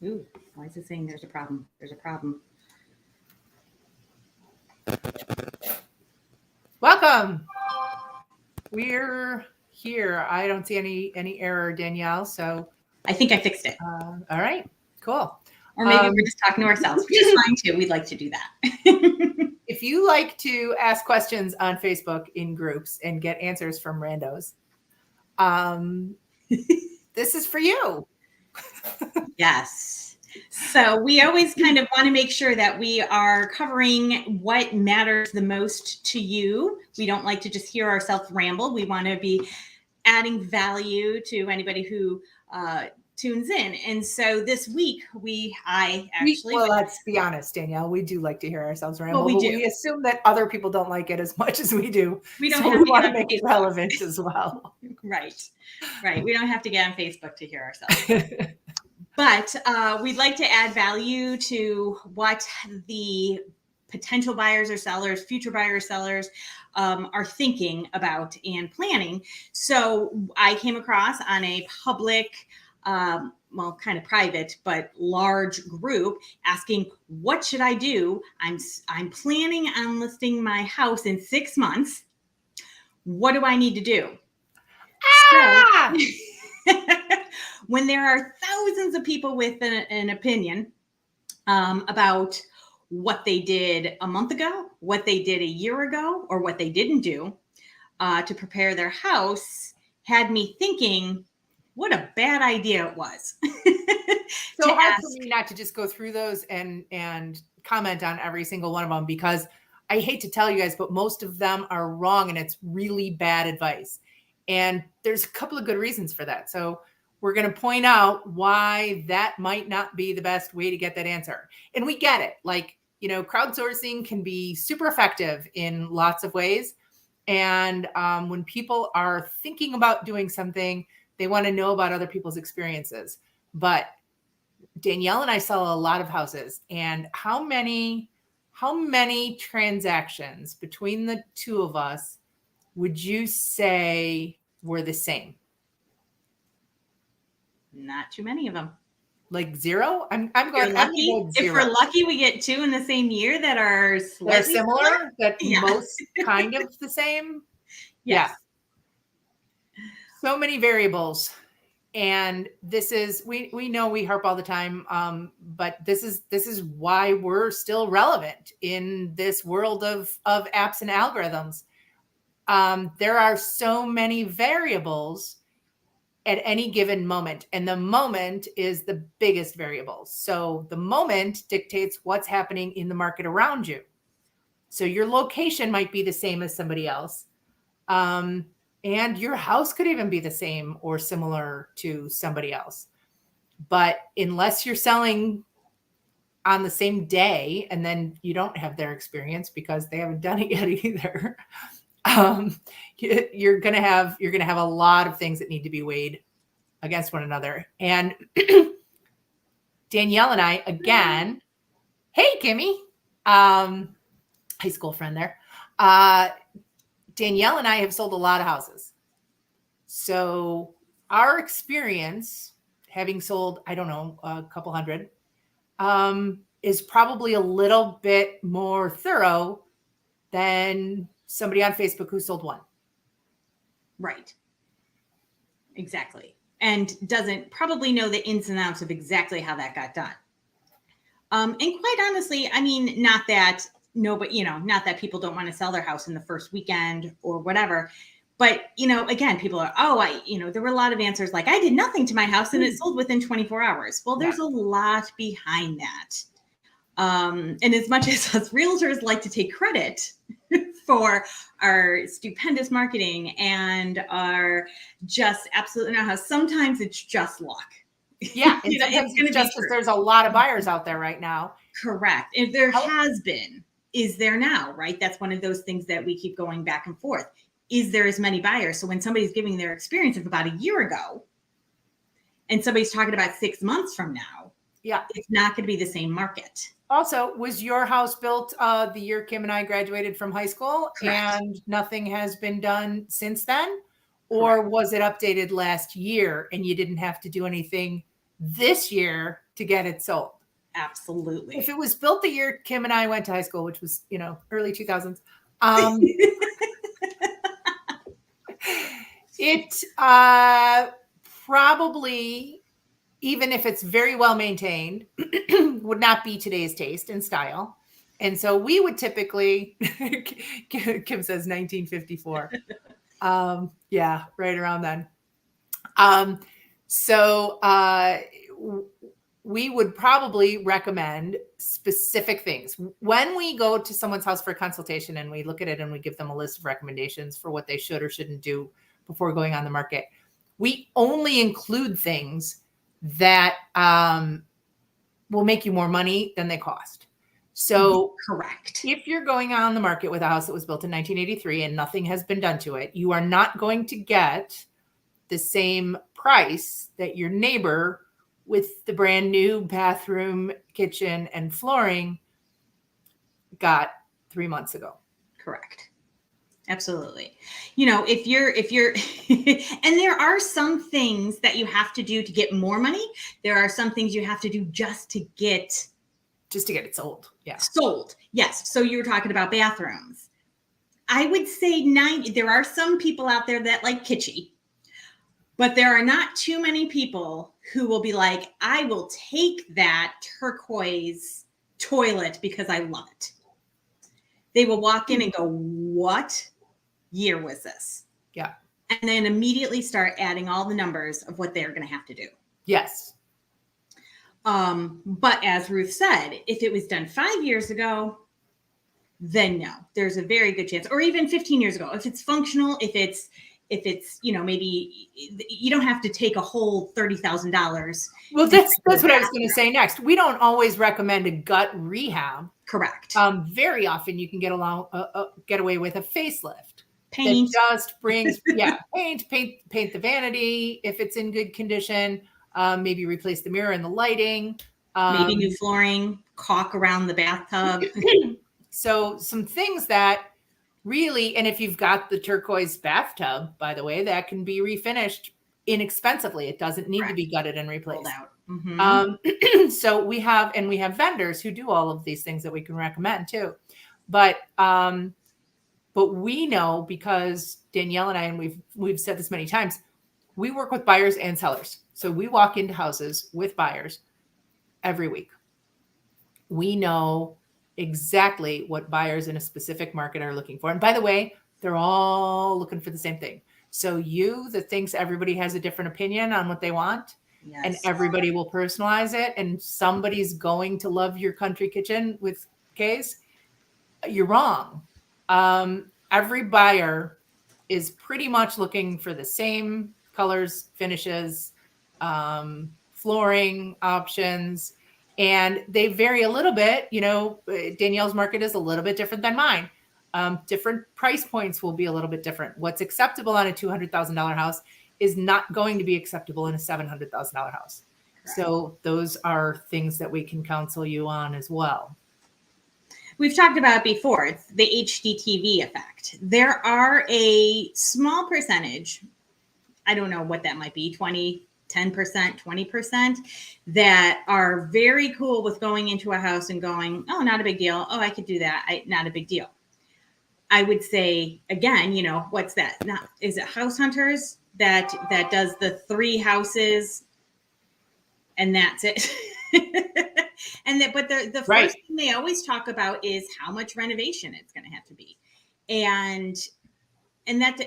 Ooh, why is it saying there's a problem? There's a problem. Welcome. We're here. I don't see any error, Danielle. So, I think I fixed it. all right, cool. Or maybe we're just talking to ourselves, which is fine too. We'd like to do that. If you like to ask questions on Facebook in groups and get answers from randos, this is for you. Yes. So we always kind of want to make sure that we are covering what matters the most to you. We don't like to just hear ourselves ramble. We want to be adding value to anybody who tunes in. And so this week Well, let's be honest, Danielle. We do like to hear ourselves ramble, we but do. we assume that other people don't like it as much as we do. We don't so have we to want get to on make it Facebook. relevant as well. Right. We don't have to get on Facebook to hear ourselves. But we'd like to add value to what the potential buyers or sellers, future buyers, sellers are thinking about and planning. So I came across on a public, well, kind of private, but large group asking, what should I do? I'm planning on listing my house in 6 months. What do I need to do? Ah! So, when there are thousands of people with an opinion about what they did a month ago, what they did a year ago, or what they didn't do to prepare their house, had me thinking, what a bad idea it was. So hard for me not to just go through those and comment on every single one of them, because I hate to tell you guys, but most of them are wrong and it's really bad advice. And there's a couple of good reasons for that. So we're going to point out why that might not be the best way to get that answer. And we get it. Like, crowdsourcing can be super effective in lots of ways. And when people are thinking about doing something, they want to know about other people's experiences. But Danielle and I sell a lot of houses, and how many transactions between the two of us would you say were the same? Not too many of them. Like zero? I'm going. Lucky. If we're lucky, we get 2 in the same year that are slightly similar, that most kind of the same. Yes. Yeah. So many variables. And this is, we know we harp all the time, but this is why we're still relevant in this world of apps and algorithms. There are so many variables at any given moment, and the moment is the biggest variable. So the moment dictates what's happening in the market around you. So your location might be the same as somebody else. And your house could even be the same or similar to somebody else. But unless you're selling on the same day, and then you don't have their experience because they haven't done it yet either, you're gonna have a lot of things that need to be weighed against one another. And Danielle and I, again, hey Kimmy, high school friend there. Danielle and I have sold a lot of houses. So our experience, having sold, I don't know, a couple hundred, is probably a little bit more thorough than somebody on Facebook who sold one. Right. Exactly. And doesn't probably know the ins and outs of exactly how that got done. And quite honestly, I mean, not that people don't want to sell their house in the first weekend or whatever. But, again, people are, there were a lot of answers like, I did nothing to my house and it sold within 24 hours. Well, there's a lot behind that. And as much as us realtors like to take credit for our stupendous marketing and our just absolutely know how, sometimes it's just luck. Yeah, it's going to be just because there's a lot of buyers out there right now. Correct. If there has been, is there now, right? That's one of those things that we keep going back and forth. Is there as many buyers? So when somebody's giving their experience of about a year ago and somebody's talking about 6 months from now, it's not going to be the same market. Also, was your house built the year Kim and I graduated from high school? Correct. And nothing has been done since then? Or was it updated last year and you didn't have to do anything this year to get it sold. Absolutely. If it was built the year Kim and I went to high school, which was, early 2000s, it probably, even if it's very well maintained, would not be today's taste and style. And so we would typically, Kim says 1954. Yeah, right around then. So we would probably recommend specific things. When we go to someone's house for a consultation and we look at it and we give them a list of recommendations for what they should or shouldn't do before going on the market, we only include things that will make you more money than they cost. So correct. If you're going on the market with a house that was built in 1983 and nothing has been done to it, you are not going to get the same price that your neighbor with the brand new bathroom, kitchen, and flooring got 3 months ago. Correct. Absolutely. If you're, and there are some things that you have to do to get more money. There are some things you have to do just to get it sold. Yeah. Sold. Yes. So you were talking about bathrooms. I would say there are some people out there that like kitschy, but there are not too many people who will be like, I will take that turquoise toilet because I love it. They will walk in and go, what year was this? Yeah. And then immediately start adding all the numbers of what they're going to have to do. Yes. But as Ruth said, if it was done 5 years ago, then no, there's a very good chance, or even 15 years ago, if it's functional, if it's, maybe you don't have to take a whole $30,000. Well, that's what I was going to say next. We don't always recommend a gut rehab. Correct. Very often you can get away with a facelift. Paint. That just brings, paint the vanity if it's in good condition. Maybe replace the mirror and the lighting. Maybe new flooring, caulk around the bathtub. So some things that really, and if you've got the turquoise bathtub, by the way, that can be refinished inexpensively. It doesn't need to be gutted and replaced. Out. Mm-hmm. So we have vendors who do all of these things that we can recommend too. But we know, because Danielle and I, and we've said this many times, we work with buyers and sellers. So we walk into houses with buyers every week. We know exactly what buyers in a specific market are looking for. And by the way, they're all looking for the same thing. So that thinks everybody has a different opinion on what they want, yes, and everybody will personalize it, and somebody's going to love your country kitchen with K's, you're wrong. Every buyer is pretty much looking for the same colors, finishes, flooring options, and they vary a little bit. Danielle's market is a little bit different than mine. Different price points will be a little bit different. What's acceptable on a $200,000 house is not going to be acceptable in a $700,000 house. Correct. So those are things that we can counsel you on as well. We've talked about it before. It's the HGTV effect. There are a small percentage, I don't know what that might be, 10%, 20%, that are very cool with going into a house and going, oh, not a big deal. Oh, I could do that. Not a big deal. I would say, again, what's that? Is it House Hunters that does the 3 houses and that's it? But the first thing they always talk about is how much renovation it's going to have to be. And that,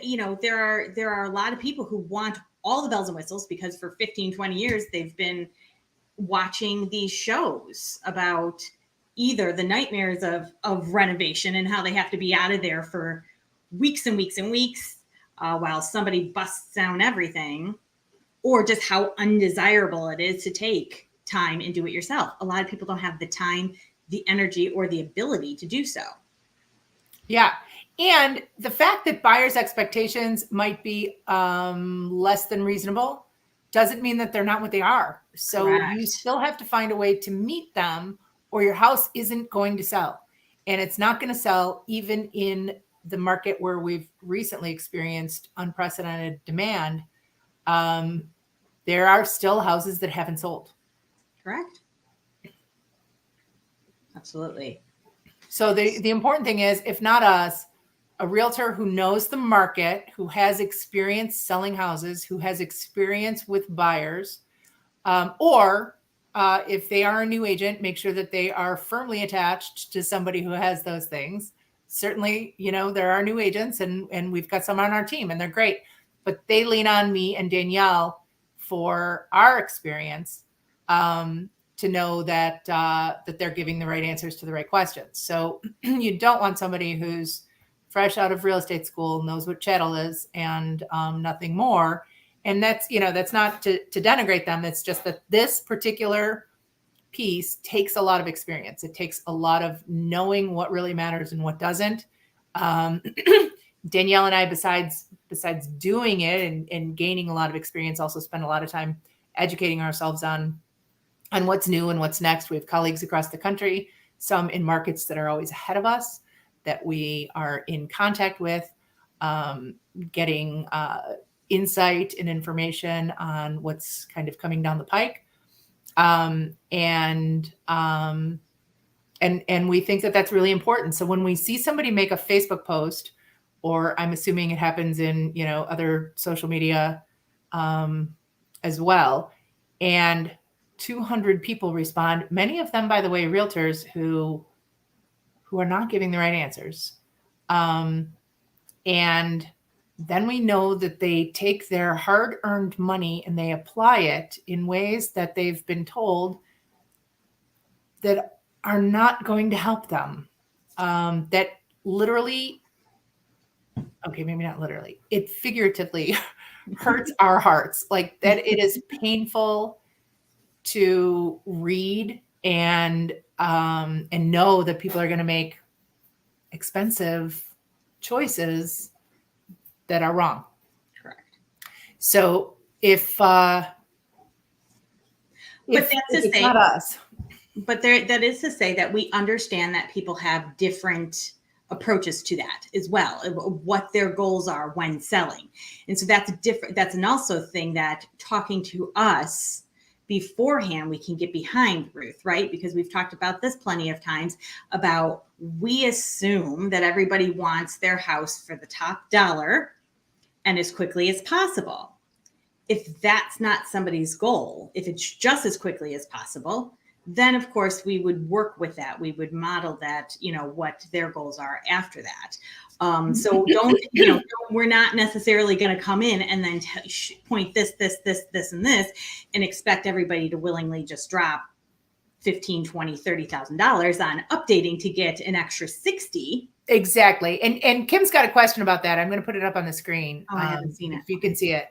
there are a lot of people who want all the bells and whistles because for 15, 20 years, they've been watching these shows about either the nightmares of renovation and how they have to be out of there for weeks and weeks and weeks while somebody busts down everything, or just how undesirable it is to take time and do it yourself. A lot of people don't have the time, the energy, or the ability to do so. Yeah. And the fact that buyers' expectations might be less than reasonable doesn't mean that they're not what they are. So Correct. You still have to find a way to meet them, or your house isn't going to sell. And it's not going to sell even in the market where we've recently experienced unprecedented demand. There are still houses that haven't sold. Correct. Absolutely. So the important thing is, if not us, a realtor who knows the market, who has experience selling houses, who has experience with buyers, or if they are a new agent, make sure that they are firmly attached to somebody who has those things. Certainly, there are new agents and we've got some on our team and they're great, but they lean on me and Danielle for our experience to know that that they're giving the right answers to the right questions. So you don't want somebody who's fresh out of real estate school, knows what chattel is and nothing more. And that's not to denigrate them. It's just that this particular piece takes a lot of experience. It takes a lot of knowing what really matters and what doesn't. Danielle and I, besides doing it and gaining a lot of experience, also spend a lot of time educating ourselves on what's new and what's next. We have colleagues across the country, some in markets that are always ahead of us, that we are in contact with, getting insight and information on what's kind of coming down the pike. And we think that that's really important. So when we see somebody make a Facebook post, or I'm assuming it happens in, other social media as well, and 200 people respond, many of them, by the way, realtors who are not giving the right answers. And then we know that they take their hard-earned money and they apply it in ways that they've been told that are not going to help them. That literally, okay, maybe not literally, it figuratively hurts our hearts. Like that it is painful to read and know that people are going to make expensive choices that are wrong. Correct. So if that's to it's say, not us. But that is to say that we understand that people have different approaches to that as well, what their goals are when selling. And so that's an also thing that talking to us beforehand, we can get behind, Ruth, right? Because we've talked about this plenty of times about we assume that everybody wants their house for the top dollar and as quickly as possible. If that's not somebody's goal, if it's just as quickly as possible, then of course we would work with that. We would model that, what their goals are after that. So we're not necessarily going to come in and then point this, and this, and expect everybody to willingly just drop $15,000, $20,000, $30,000 on updating to get an extra 60. Exactly. And Kim's got a question about that. I'm going to put it up on the screen. I haven't seen it. If you can see it.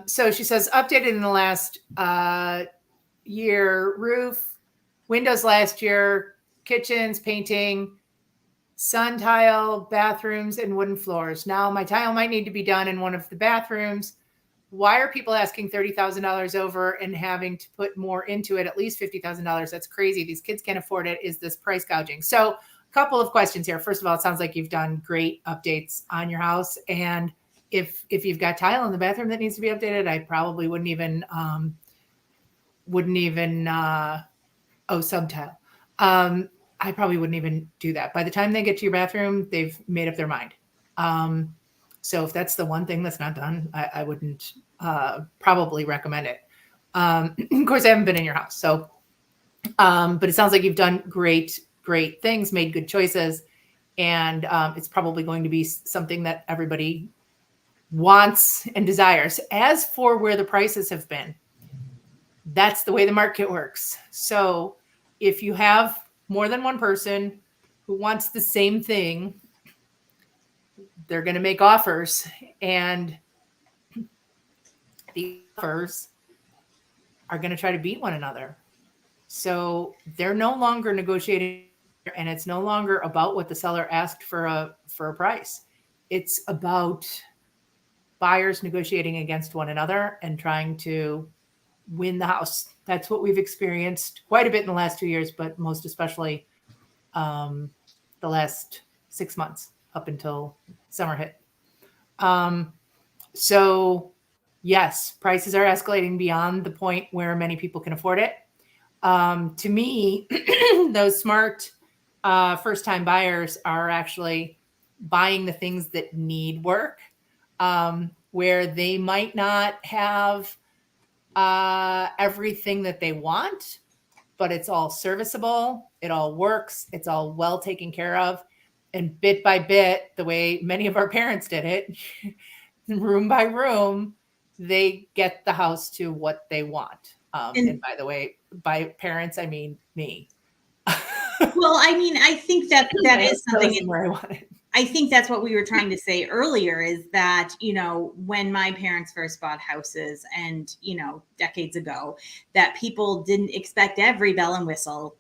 So she says, updated in the last year, roof, windows last year, kitchens, painting, sun tile, bathrooms, and wooden floors. Now my tile might need to be done in one of the bathrooms. Why are people asking $30,000 over and having to put more into it, at least $50,000? That's crazy. These kids can't afford it. Is this price gouging? So a couple of questions here. First of all, it sounds like you've done great updates on your house. And if you've got tile in the bathroom that needs to be updated, I probably wouldn't even some tile. I probably wouldn't even do that. By the time they get to your bathroom, they've made up their mind. So if that's the one thing that's not done, I wouldn't probably recommend it. Of course, I haven't been in your house. So, but it sounds like you've done great things, made good choices. And it's probably going to be something that everybody wants and desires. As for where the prices have been, that's the way the market works. So if you have more than one person who wants the same thing, they're going to make offers, and the offers are going to try to beat one another. So they're no longer negotiating, and it's no longer about what the seller asked for a price. It's about buyers negotiating against one another and trying to win the house. That's what we've experienced quite a bit in the last 2 years, but most especially the last 6 months up until summer hit. So yes, prices are escalating beyond the point where many people can afford it. To me, those smart first-time buyers are actually buying the things that need work, where they might not have everything that they want, but it's all serviceable. It all works. It's all well taken care of. And bit by bit, the way many of our parents did it, room by room, they get the house to what they want. And by the way, by parents, I mean me. Well, I mean, I think that is something where I want it. I think that's what we were trying to say earlier is that, when my parents first bought houses and, decades ago, that people didn't expect every bell and whistle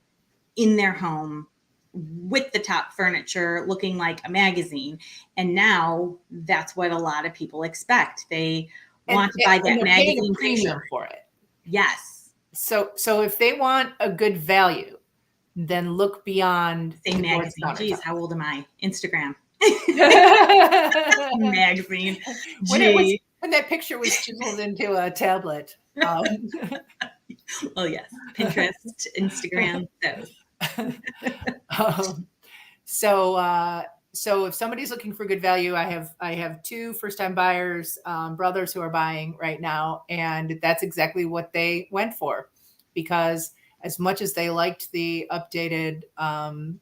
in their home with the top furniture looking like a magazine. And now that's what a lot of people expect. They want to buy that magazine premium for it. Yes. So if they want a good value, then look beyond the magazine. Geez, how old am I? Instagram. Magazine. When that picture was chiseled into a tablet. Oh yes, Pinterest, Instagram, those. So if somebody's looking for good value, I have two first-time buyers, brothers who are buying right now, and that's exactly what they went for, because as much as they liked the updated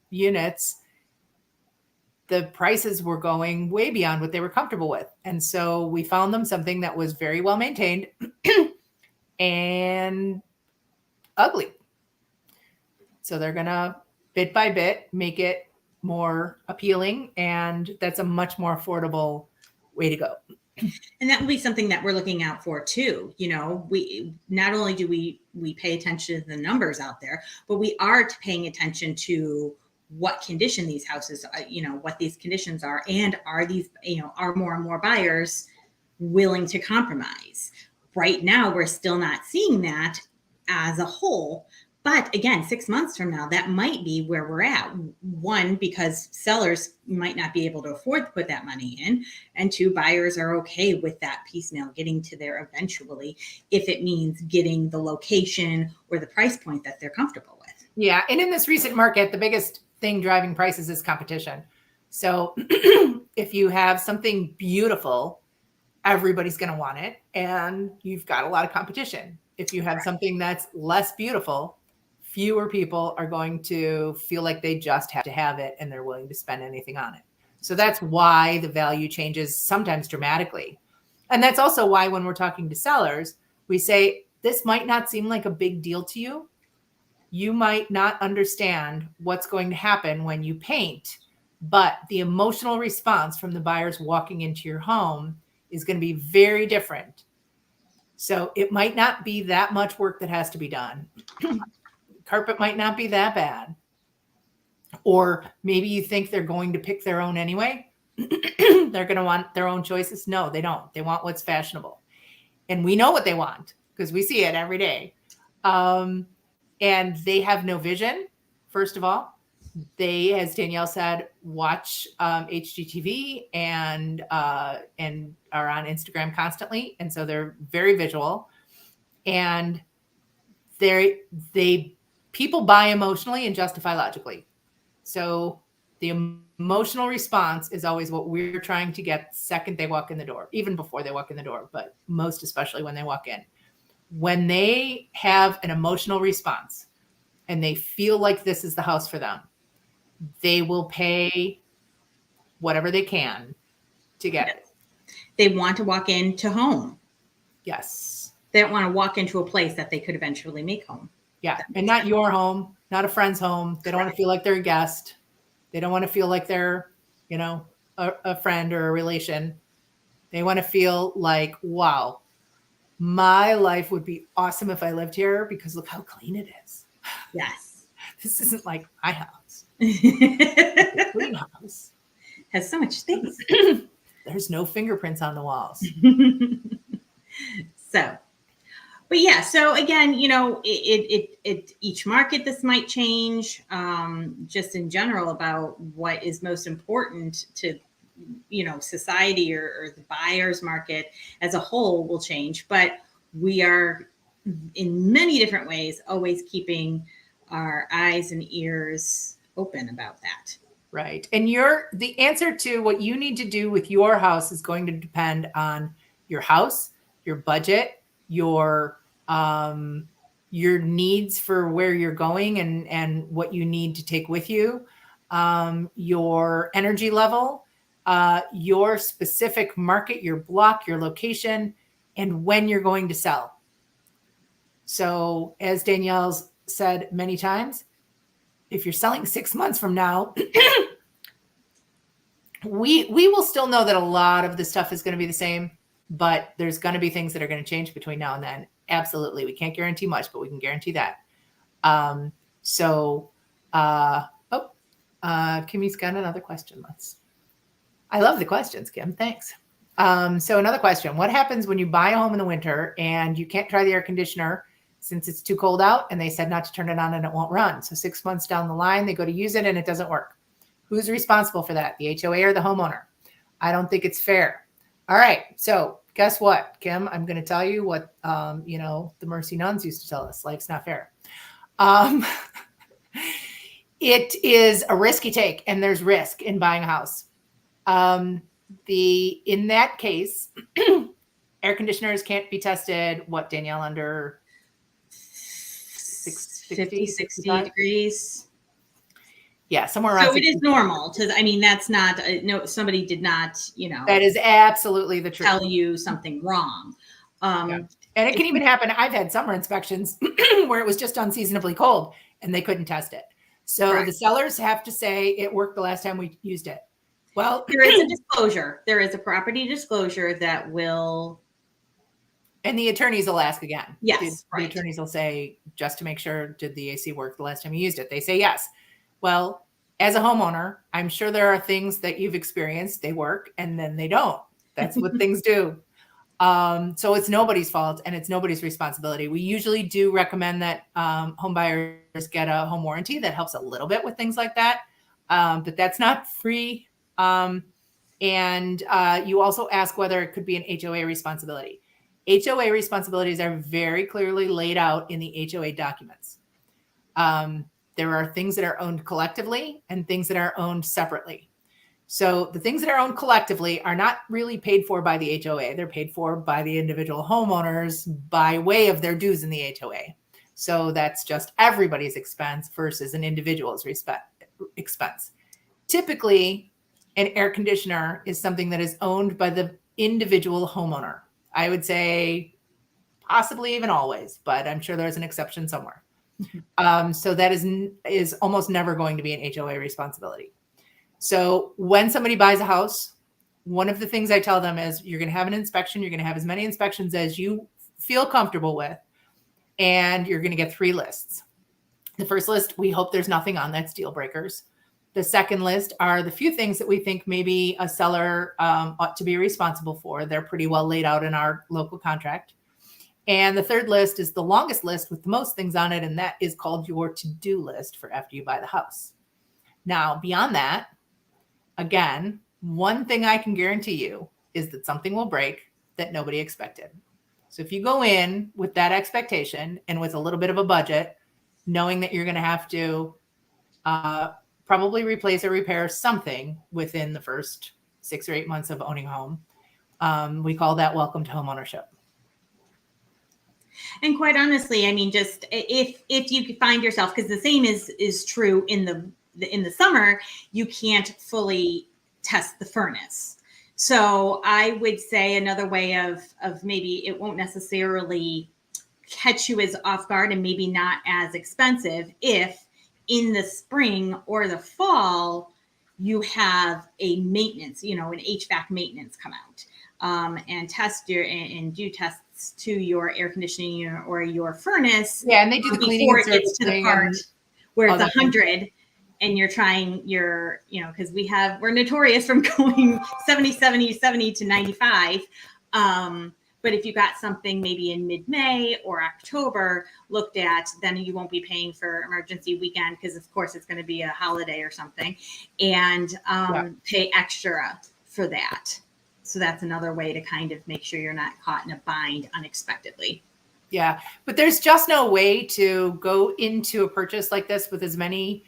units, the prices were going way beyond what they were comfortable with. And so we found them something that was very well maintained and ugly. So they're going to bit by bit make it more appealing. And that's a much more affordable way to go. And that will be something that we're looking out for too. We not only do we pay attention to the numbers out there, but we are paying attention to what condition these houses are, what these conditions are, and are these, are more and more buyers willing to compromise? Right now, we're still not seeing that as a whole. But again, 6 months from now, that might be where we're at. One, because sellers might not be able to afford to put that money in. And two, buyers are okay with that piecemeal getting to there eventually, if it means getting the location or the price point that they're comfortable with. Yeah. And in this recent market, the biggest thing driving prices is competition. So if you have something beautiful, everybody's going to want it. And you've got a lot of competition. If you have something that's less beautiful, fewer people are going to feel like they just have to have it and they're willing to spend anything on it. So that's why the value changes sometimes dramatically. And that's also why when we're talking to sellers, we say, this might not seem like a big deal to you. You might not understand what's going to happen when you paint, but the emotional response from the buyers walking into your home is going to be very different. So it might not be that much work that has to be done. Carpet might not be that bad. Or maybe you think they're going to pick their own anyway. They're going to want their own choices. No, they don't. They want what's fashionable. And we know what they want because we see it every day. And they have no vision, first of all. They, as Danielle said, watch HGTV and are on Instagram constantly. And so they're very visual. And people buy emotionally and justify logically. So the emotional response is always what we're trying to get the second they walk in the door, even before they walk in the door, but most especially when they walk in. When they have an emotional response and they feel like this is the house for them, they will pay whatever they can to get it. They want to walk into home. Yes. They don't want to walk into a place that they could eventually make home. Yeah. And not your home, not a friend's home. They don't want to feel like they're a guest. They don't want to feel like they're, a friend or a relation. They want to feel like, wow, my life would be awesome if I lived here because look how clean it is. Yes. This isn't like my house. The clean house. Has so much space. There's no fingerprints on the walls. But yeah, so again, each market, this might change, just in general about what is most important to, society or the buyer's market as a whole will change. But we are in many different ways, always keeping our eyes and ears open about that. Right. And the answer to what you need to do with your house is going to depend on your house, your budget, your needs for where you're going and what you need to take with you, your energy level, your specific market, your block, your location, and when you're going to sell. So as Danielle's said many times, if you're selling 6 months from now, we will still know that a lot of the stuff is going to be the same, but there's going to be things that are going to change between now and then. Absolutely. We can't guarantee much, but we can guarantee that. Kimmy's got another question. I love the questions, Kim. Thanks. So another question, what happens when you buy a home in the winter and you can't try the air conditioner since it's too cold out and they said not to turn it on and it won't run? So 6 months down the line, they go to use it and it doesn't work. Who's responsible for that? The HOA or the homeowner? I don't think it's fair. All right. So guess what, Kim? I'm going to tell you what, the Mercy nuns used to tell us. Life's not fair. It is a risky take, and there's risk in buying a house. In that case, air conditioners can't be tested. What, Danielle, under 50, 60 degrees? Yeah, somewhere around. So it is normal that's not, no, somebody did not, That is absolutely the truth. Tell you something wrong. And it can even happen. I've had summer inspections where it was just unseasonably cold and they couldn't test it. So the sellers have to say it worked the last time we used it. Well, there is a disclosure. There is a property disclosure that will. And the attorneys will ask again. Yes. The attorneys will say, just to make sure, did the AC work the last time you used it? They say yes. Well, as a homeowner, I'm sure there are things that you've experienced, they work and then they don't. That's what things do. So it's nobody's fault and it's nobody's responsibility. We usually do recommend that home buyers get a home warranty that helps a little bit with things like that. But that's not free. And you also ask whether it could be an HOA responsibility. HOA responsibilities are very clearly laid out in the HOA documents. There are things that are owned collectively and things that are owned separately. So the things that are owned collectively are not really paid for by the HOA. They're paid for by the individual homeowners by way of their dues in the HOA. So that's just everybody's expense versus an individual's expense. Typically, an air conditioner is something that is owned by the individual homeowner. I would say possibly even always, but I'm sure there's an exception somewhere. So that is almost never going to be an HOA responsibility. So when somebody buys a house, one of the things I tell them is you're going to have an inspection. You're going to have as many inspections as you feel comfortable with, and you're going to get 3 lists. The first list, we hope there's nothing on that's deal breakers. The second list are the few things that we think maybe a seller ought to be responsible for. They're pretty well laid out in our local contract. And the third list is the longest list with the most things on it, and that is called your to-do list for after you buy the house. Now, beyond that, again, one thing I can guarantee you is that something will break that nobody expected. So if you go in with that expectation and with a little bit of a budget, knowing that you're going to have to probably replace or repair something within the first 6 or 8 months of owning a home, we call that welcome to home ownership. And quite honestly, just if you find yourself, because the same is true in the summer, you can't fully test the furnace. So I would say another way of maybe it won't necessarily catch you as off guard and maybe not as expensive if in the spring or the fall you have a maintenance, an HVAC maintenance come out and test and do tests to your air conditioning unit or your furnace. Yeah, and they do the cleaning before it gets to the part where it's 100 and you're trying because we're notorious from going 70 to 95. But if you got something maybe in mid-May or October looked at, then you won't be paying for emergency weekend because of course it's going to be a holiday or something, and pay extra for that. So that's another way to kind of make sure you're not caught in a bind unexpectedly. Yeah. But there's just no way to go into a purchase like this with as many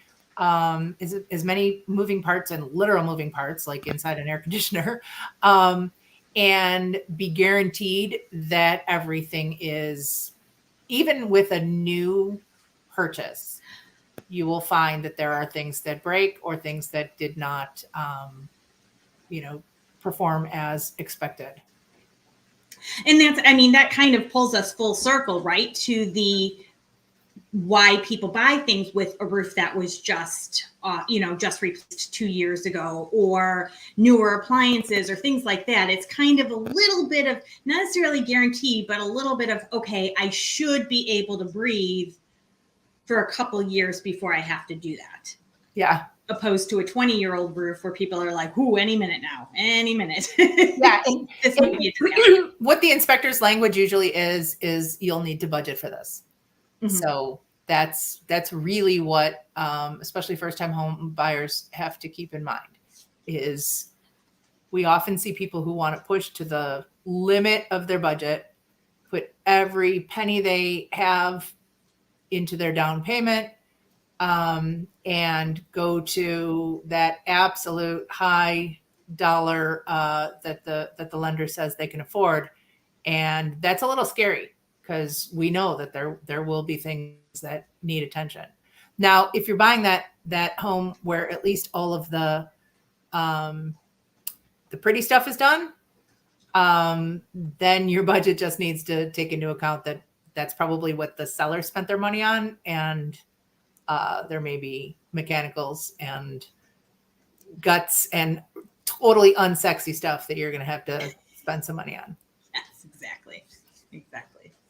moving parts and literal moving parts, like inside an air conditioner, and be guaranteed that everything is, even with a new purchase, you will find that there are things that break or things that did not, perform as expected. And that's, I mean, that kind of pulls us full circle, right? To the why people buy things with a roof that was just, just replaced 2 years ago, or newer appliances or things like that. It's kind of a little bit of, not necessarily guarantee, but a little bit of, okay, I should be able to breathe for a couple years before I have to do that. Yeah. Opposed to a 20-year-old roof where people are like, "Ooh, any minute now, any minute." Yeah. And, and what the inspector's language usually is you'll need to budget for this. Mm-hmm. So that's really what, especially first-time home buyers have to keep in mind, is we often see people who want to push to the limit of their budget, put every penny they have into their down payment, and go to that absolute high dollar that the lender says they can afford. And that's a little scary, because we know that there will be things that need attention. Now, if you're buying that home where at least all of the pretty stuff is done, then your budget just needs to take into account that that's probably what the seller spent their money on, and there may be mechanicals and guts and totally unsexy stuff that you're going to have to spend some money on. Yes, exactly.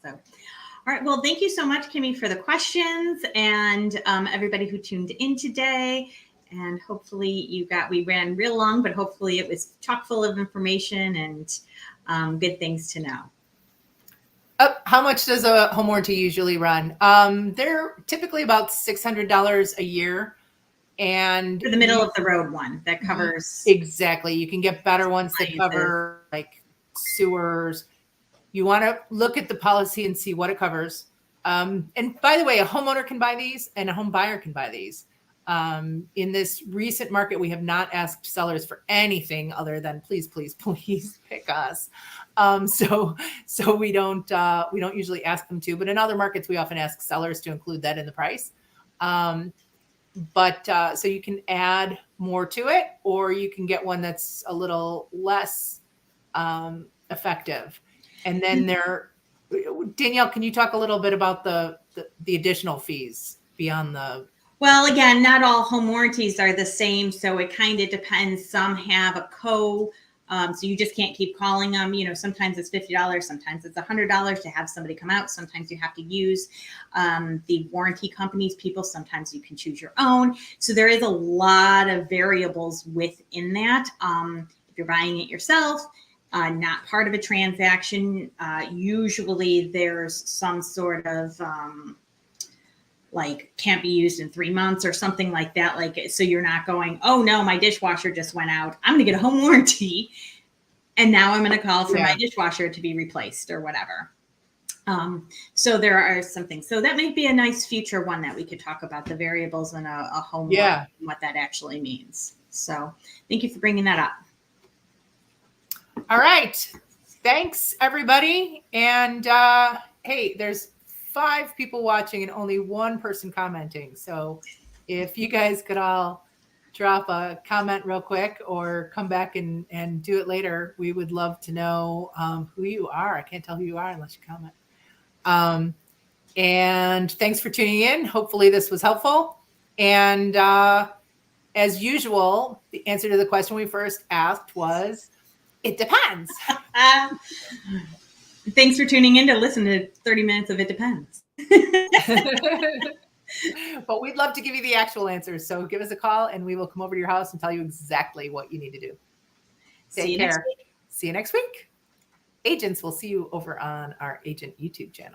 So, all right. Well, thank you so much, Kimmy, for the questions, and everybody who tuned in today. And hopefully we ran real long, but hopefully it was chock full of information and good things to know. How much does a home warranty usually run? They're typically about $600 a year. And for the middle of the road one that covers. Exactly. You can get better ones that cover like sewers. You want to look at the policy and see what it covers. And by the way, a homeowner can buy these and a home buyer can buy these. In this recent market, we have not asked sellers for anything other than please pick us. So we don't usually ask them to, but in other markets, we often ask sellers to include that in the price. But so you can add more to it, or you can get one that's a little less effective. And then Danielle, can you talk a little bit about the additional fees beyond the? Well, again, not all home warranties are the same, so it kind of depends. Some have a so you just can't keep calling them. Sometimes it's $50, sometimes it's $100 to have somebody come out. Sometimes you have to use the warranty company's people. Sometimes you can choose your own. So there is a lot of variables within that. If you're buying it yourself, not part of a transaction, usually there's some sort of like can't be used in 3 months or something like that. Like, so you're not going, oh no, my dishwasher just went out, I'm going to get a home warranty, and now I'm going to call for my dishwasher to be replaced or whatever. So there are some things. So that might be a nice future one that we could talk about, the variables in a home warranty and what that actually means. So thank you for bringing that up. All right. Thanks, everybody. And hey, there's 5 people watching and only 1 person commenting. So if you guys could all drop a comment real quick or come back and do it later, we would love to know who you are. I can't tell who you are unless you comment. And thanks for tuning in. Hopefully this was helpful. And as usual, the answer to the question we first asked was, it depends. Thanks for tuning in to listen to 30 minutes of It Depends. But we'd love to give you the actual answers. So give us a call and we will come over to your house and tell you exactly what you need to do. Take care. See you next week. Agents, we'll see you over on our Agent YouTube channel.